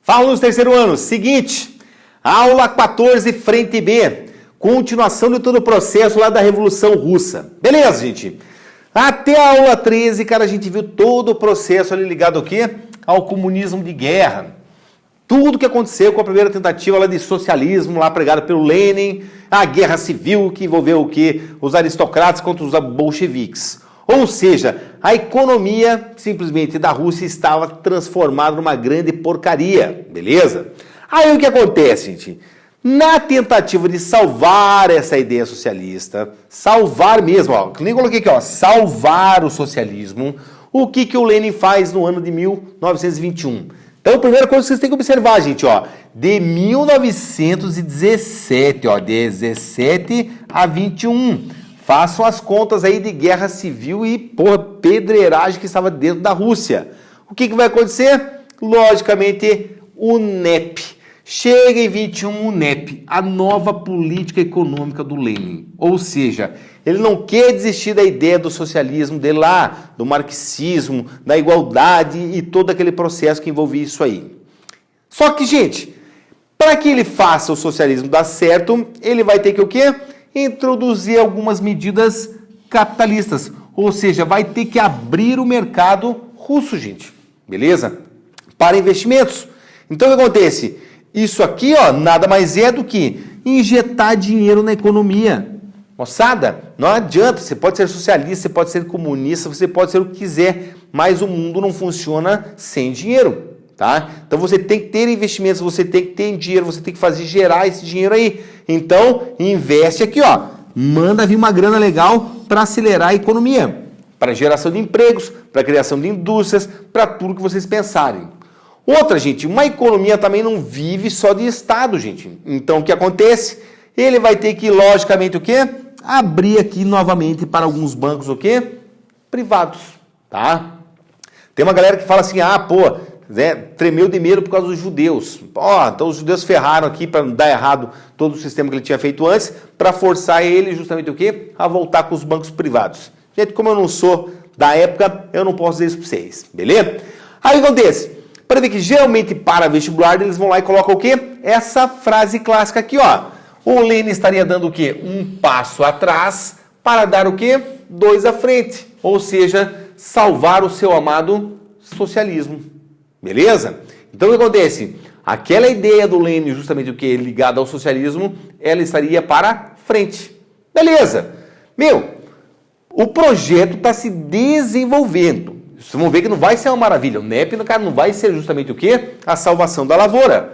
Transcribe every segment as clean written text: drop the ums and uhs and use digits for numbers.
Fala, alunos do terceiro ano. Seguinte, aula 14, frente B. Continuação de todo o processo lá da Revolução Russa. Beleza, gente? Até a aula 13, cara, a gente viu todo o processo ali ligado ao quê? Ao comunismo de guerra. Tudo que aconteceu com a primeira tentativa lá de socialismo, lá pregada pelo Lenin, a guerra civil que envolveu o quê? Os aristocratas contra os bolcheviques. Ou seja, a economia simplesmente da Rússia estava transformada numa grande porcaria, beleza? Aí o que acontece, gente? Na tentativa de salvar essa ideia socialista, salvar mesmo, ó, nem coloquei aqui, ó, salvar o socialismo, o que o Lenin faz no ano de 1921? Então, a primeira coisa que vocês têm que observar, gente, ó, de 1917, ó, 17 a 21. Façam as contas aí de guerra civil e, porra, pedreiragem que estava dentro da Rússia. O que vai acontecer? Logicamente, o NEP. Chega em 21 o NEP, a nova política econômica do Lenin. Ou seja, ele não quer desistir da ideia do socialismo dele lá, do marxismo, da igualdade e todo aquele processo que envolvia isso aí. Só que, gente, para que ele faça o socialismo dar certo, ele vai ter que o quê? Introduzir algumas medidas capitalistas, ou seja, vai ter que abrir o mercado russo, gente, beleza? Para investimentos. Então, o que acontece? Isso aqui, ó, nada mais é do que injetar dinheiro na economia. Moçada, não adianta, você pode ser socialista, você pode ser comunista, você pode ser o que quiser, mas o mundo não funciona sem dinheiro, tá? Então, você tem que ter investimentos, você tem que ter dinheiro, você tem que fazer gerar esse dinheiro aí. Então, investe aqui, ó. Manda vir uma grana legal para acelerar a economia, para geração de empregos, para criação de indústrias, para tudo que vocês pensarem. Outra, gente, uma economia também não vive só de Estado, gente. Então, o que acontece? Ele vai ter que, logicamente, o quê? Abrir aqui novamente para alguns bancos, o quê? Privados, tá? Tem uma galera que fala assim, né, tremeu de medo por causa dos judeus. Então os judeus ferraram aqui para não dar errado todo o sistema que ele tinha feito antes, para forçar ele justamente o quê? A voltar com os bancos privados. Gente, como eu não sou da época, eu não posso dizer isso para vocês, beleza? Aí o que acontece? Para ver que geralmente para vestibular eles vão lá e colocam o quê? Essa frase clássica aqui, ó. O Lenin estaria dando o quê? Um passo atrás para dar o quê? 2 à frente. Ou seja, salvar o seu amado socialismo. Beleza? Então o que acontece? Aquela ideia do Lenin, justamente o que ligada ao socialismo, ela estaria para frente. Beleza? O projeto está se desenvolvendo. Vocês vão ver que não vai ser uma maravilha. O NEP, cara, não vai ser justamente o quê? A salvação da lavoura.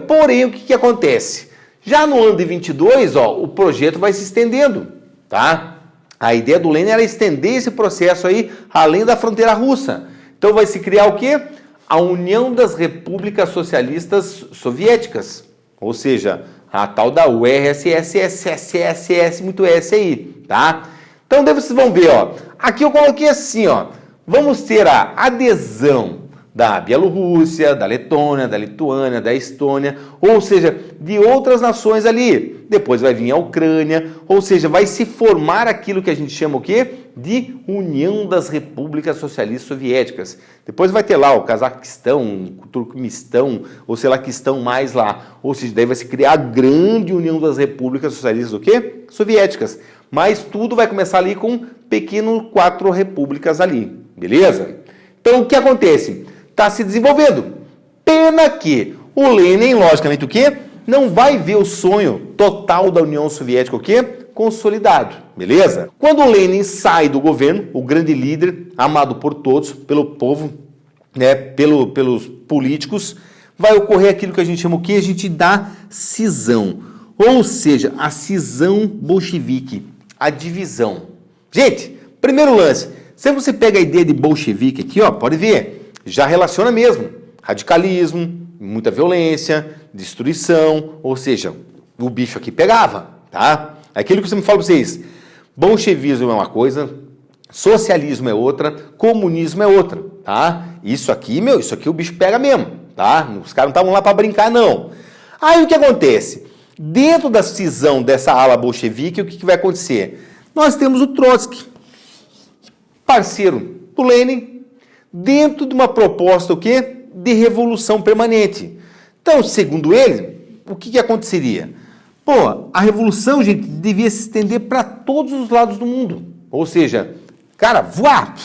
Porém, o que acontece? Já no ano de 22, ó, o projeto vai se estendendo, tá? A ideia do Lenin era estender esse processo aí além da fronteira russa. Então vai se criar o quê? A União das Repúblicas Socialistas Soviéticas, ou seja, a tal da URSS, muito S aí, tá? Então, daí vocês vão ver, ó, aqui eu coloquei assim, ó, vamos ter a adesão da Bielorrússia, da Letônia, da Lituânia, da Estônia, ou seja, de outras nações ali. Depois vai vir a Ucrânia, ou seja, vai se formar aquilo que a gente chama o quê? De União das Repúblicas Socialistas Soviéticas. Depois vai ter lá o Cazaquistão, o Turcomenistão, ou sei lá que estão mais lá. Ou seja, daí vai se criar a grande União das Repúblicas Socialistas o quê? Soviéticas. Mas tudo vai começar ali com pequeno 4 repúblicas ali, beleza? Então o que acontece? Está se desenvolvendo. Pena que o Lenin, logicamente, o quê? Não vai ver o sonho total da União Soviética, o quê? Consolidado, beleza? Quando o Lenin sai do governo, o grande líder, amado por todos, pelo povo, né, pelos políticos, vai ocorrer aquilo que a gente chama o quê? A gente dá cisão. Ou seja, a cisão bolchevique, a divisão. Gente, primeiro lance, sempre você pega a ideia de bolchevique aqui, ó, pode ver, já relaciona mesmo. Radicalismo, muita violência, destruição, ou seja, o bicho aqui pegava, tá? Aquilo que eu sempre falo para vocês, bolchevismo é uma coisa, socialismo é outra, comunismo é outra, tá? Isso aqui o bicho pega mesmo, tá? Os caras não estavam lá para brincar, não. Aí o que acontece? Dentro da cisão dessa ala bolchevique, o que vai acontecer? Nós temos o Trotsky, parceiro do Lenin, dentro de uma proposta o quê? De revolução permanente. Então, segundo ele, o que aconteceria? Pô, a revolução, gente, devia se estender para todos os lados do mundo. Ou seja, cara, voar.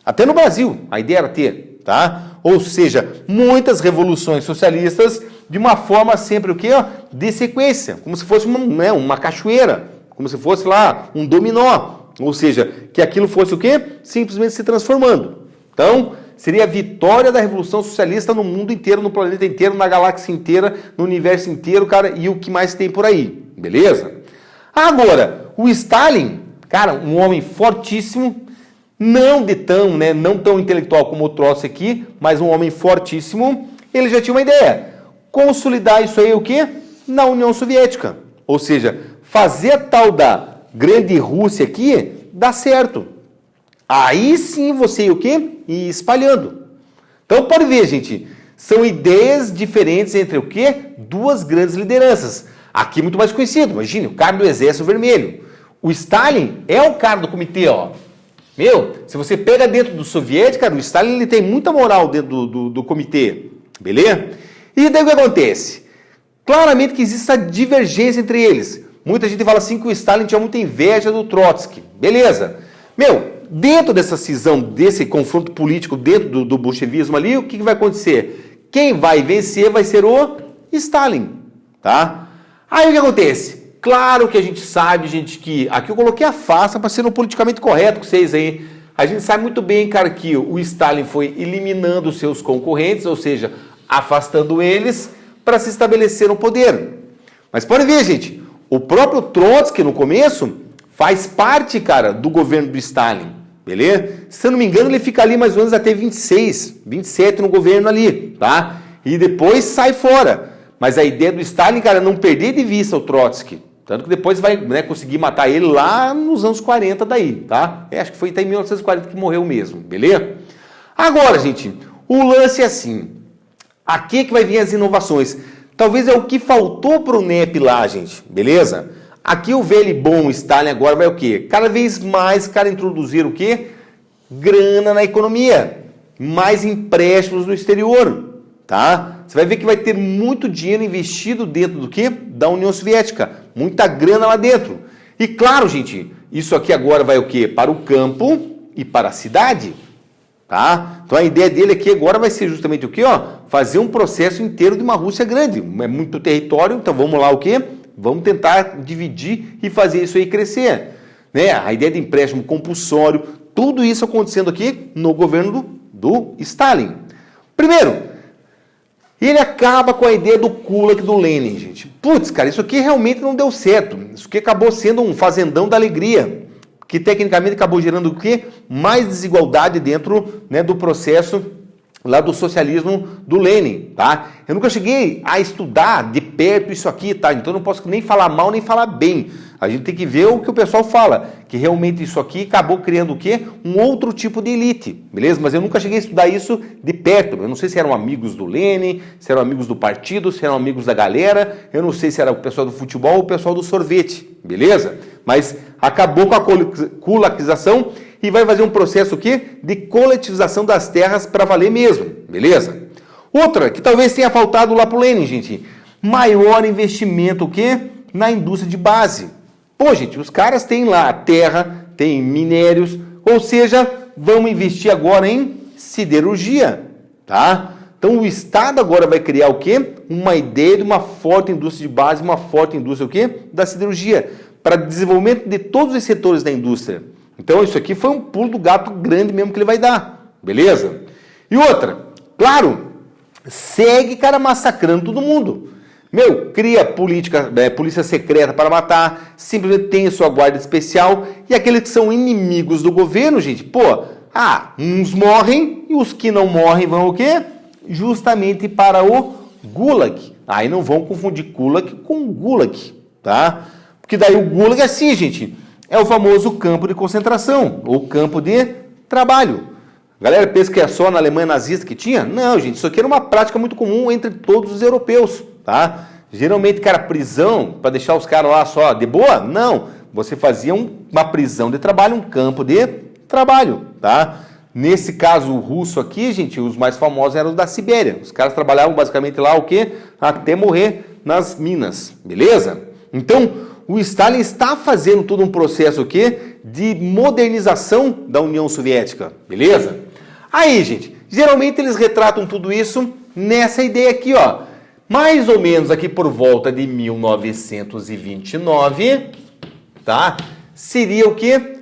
Até no Brasil, a ideia era ter, tá? Ou seja, muitas revoluções socialistas de uma forma sempre o quê? De sequência, como se fosse uma cachoeira, como se fosse lá um dominó. Ou seja, que aquilo fosse o quê? Simplesmente se transformando. Então, seria a vitória da Revolução Socialista no mundo inteiro, no planeta inteiro, na galáxia inteira, no universo inteiro, cara, e o que mais tem por aí, beleza? Agora, o Stalin, cara, um homem fortíssimo, não tão intelectual como o Trotsky aqui, mas um homem fortíssimo, ele já tinha uma ideia, consolidar isso aí o quê? Na União Soviética, ou seja, fazer a tal da Grande Rússia aqui, dá certo. Aí sim você ia o quê? Ir espalhando. Então pode ver, gente, são ideias diferentes entre o quê? Duas grandes lideranças. Aqui muito mais conhecido, imagine, o cara do Exército Vermelho. O Stalin é o cara do comitê, ó. Meu, se você pega dentro do soviético, cara, o Stalin ele tem muita moral dentro do comitê, beleza? E daí o que acontece? Claramente que existe essa divergência entre eles. Muita gente fala assim que o Stalin tinha muita inveja do Trotsky, beleza? Meu, dentro dessa cisão, desse confronto político dentro do bolchevismo ali, o que vai acontecer? Quem vai vencer vai ser o Stalin, tá? Aí o que acontece? Claro que a gente sabe, gente, que... Aqui eu coloquei a farsa para ser politicamente correto com vocês aí. A gente sabe muito bem, cara, que o Stalin foi eliminando os seus concorrentes, ou seja, afastando eles para se estabelecer no poder. Mas pode ver, gente, o próprio Trotsky no começo faz parte, cara, do governo do Stalin, beleza? Se eu não me engano, ele fica ali mais ou menos até 26, 27 no governo ali, tá? E depois sai fora. Mas a ideia do Stalin, cara, é não perder de vista o Trotsky. Tanto que depois vai conseguir matar ele lá nos anos 40 daí, tá? Acho que foi até em 1940 que morreu mesmo, beleza? Agora, gente, o lance é assim. Aqui que vai vir as inovações. Talvez é o que faltou pro NEP lá, gente, beleza? Aqui o velho e bom Stalin agora vai o quê? Cada vez mais, cara, introduzir o quê? Grana na economia. Mais empréstimos no exterior, tá? Você vai ver que vai ter muito dinheiro investido dentro do quê? Da União Soviética. Muita grana lá dentro. E claro, gente, isso aqui agora vai o quê? Para o campo e para a cidade, tá? Então a ideia dele aqui agora vai ser justamente o quê? Fazer um processo inteiro de uma Rússia grande. É muito território, então vamos lá o quê? Vamos tentar dividir e fazer isso aí crescer. Né? A ideia de empréstimo compulsório, tudo isso acontecendo aqui no governo do Stalin. Primeiro, ele acaba com a ideia do Kulak do Lenin, gente. Putz, cara, isso aqui realmente não deu certo. Isso aqui acabou sendo um fazendão da alegria, que tecnicamente acabou gerando o quê? Mais desigualdade dentro, né, do processo lá do socialismo do Lenin, tá? Eu nunca cheguei a estudar de perto isso aqui, tá? Então não posso nem falar mal, nem falar bem. A gente tem que ver o que o pessoal fala, que realmente isso aqui acabou criando o quê? Um outro tipo de elite, beleza? Mas eu nunca cheguei a estudar isso de perto. Eu não sei se eram amigos do Lenin, se eram amigos do partido, se eram amigos da galera. Eu não sei se era o pessoal do futebol ou o pessoal do sorvete, beleza? Mas acabou com a kulakização e vai fazer um processo o quê? De coletivização das terras para valer mesmo, beleza? Outra, que talvez tenha faltado lá pro Lenin, gente. Maior investimento o quê? Na indústria de base. Pô, gente, os caras têm lá terra, têm minérios, ou seja, vamos investir agora em siderurgia, tá? Então o Estado agora vai criar o quê? Uma ideia de uma forte indústria de base, uma forte indústria o quê? Da siderurgia, para desenvolvimento de todos os setores da indústria. Então isso aqui foi um pulo do gato grande mesmo que ele vai dar, beleza? E outra, claro, segue, cara, massacrando todo mundo. Meu, cria polícia secreta para matar, simplesmente tem sua guarda especial, e aqueles que são inimigos do governo, gente, pô, uns morrem e os que não morrem vão o quê? Justamente para o Gulag. Aí não vão confundir Kulak com Gulag, tá? Porque daí o Gulag é assim, gente, é o famoso campo de concentração, ou campo de trabalho. A galera pensa que é só na Alemanha nazista que tinha? Não, gente, isso aqui era uma prática muito comum entre todos os europeus, tá? Geralmente, cara, prisão, para deixar os caras lá só de boa? Não, você fazia uma prisão de trabalho, um campo de trabalho, tá? Nesse caso, o russo aqui, gente, os mais famosos eram os da Sibéria. Os caras trabalhavam basicamente lá o quê? Até morrer nas minas, beleza? Então, o Stalin está fazendo todo um processo o quê? De modernização da União Soviética, beleza? Aí, gente, geralmente eles retratam tudo isso nessa ideia aqui, ó. Mais ou menos aqui por volta de 1929, tá? Seria o quê?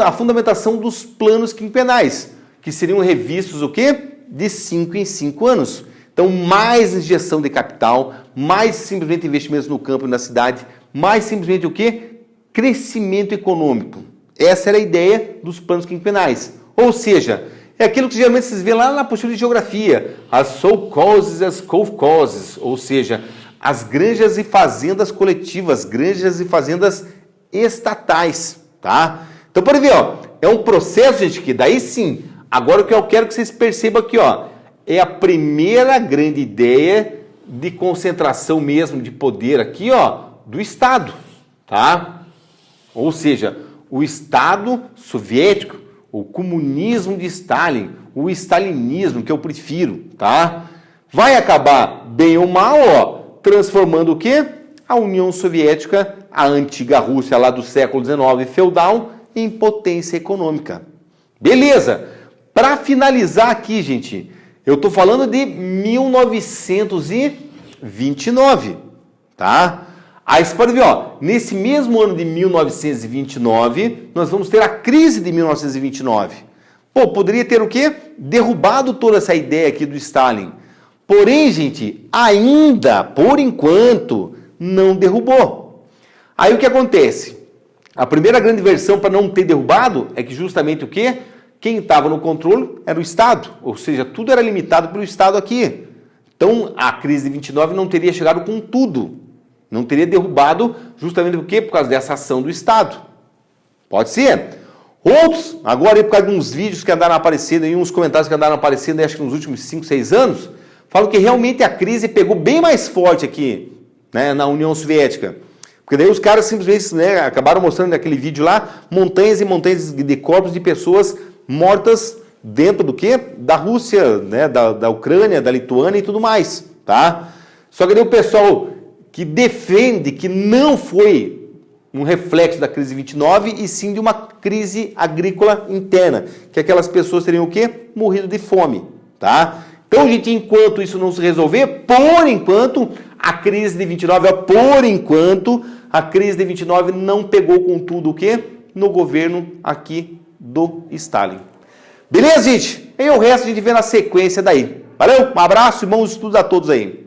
A fundamentação dos planos quinquenais, que seriam revistos o quê? De 5 em 5 anos. Então, mais injeção de capital, mais simplesmente investimentos no campo e na cidade, mais simplesmente o quê? Crescimento econômico. Essa era a ideia dos planos quinquenais. Ou seja, é aquilo que geralmente vocês vê lá na apostila de geografia, as sovkhozes e as kolkhozes, ou seja, as granjas e fazendas coletivas, granjas e fazendas estatais, tá? Então, pode ver, ó, é um processo, gente, que daí sim, agora o que eu quero que vocês percebam aqui, ó, é a primeira grande ideia de concentração mesmo de poder aqui, ó, do Estado, tá? Ou seja, o Estado soviético, o comunismo de Stalin, o stalinismo, que eu prefiro, tá? Vai acabar, bem ou mal, ó, transformando o quê? A União Soviética, a antiga Rússia lá do século XIX, feudal, em potência econômica. Beleza? Para finalizar aqui, gente, eu tô falando de 1929, tá? Aí você pode ver, ó, nesse mesmo ano de 1929, nós vamos ter a crise de 1929. Pô, poderia ter o quê? Derrubado toda essa ideia aqui do Stalin. Porém, gente, ainda, por enquanto, não derrubou. Aí o que acontece? A primeira grande versão para não ter derrubado é que justamente o quê? Quem estava no controle era o Estado, ou seja, tudo era limitado pelo Estado aqui. Então, a crise de 29 não teria chegado com tudo. Não teria derrubado justamente por quê? Por causa dessa ação do Estado. Pode ser. Outros, agora por causa de uns vídeos que andaram aparecendo, e uns comentários que andaram aparecendo, acho que nos últimos 5, 6 anos, falam que realmente a crise pegou bem mais forte aqui, né, na União Soviética. Porque daí os caras simplesmente, né, acabaram mostrando naquele vídeo lá montanhas e montanhas de corpos de pessoas mortas dentro do quê? Da Rússia, né, da Ucrânia, da Lituânia e tudo mais, tá? Só que daí o pessoal que defende que não foi um reflexo da crise de 29 e sim de uma crise agrícola interna, que aquelas pessoas teriam o quê? Morrido de fome, tá? Então, gente, enquanto isso não se resolver, por enquanto, a crise de 29, por enquanto, a crise de 29 não pegou com tudo o quê? No governo aqui do Stalin. Beleza, gente? E o resto a gente vê na sequência daí. Valeu? Um abraço e bons estudos a todos aí.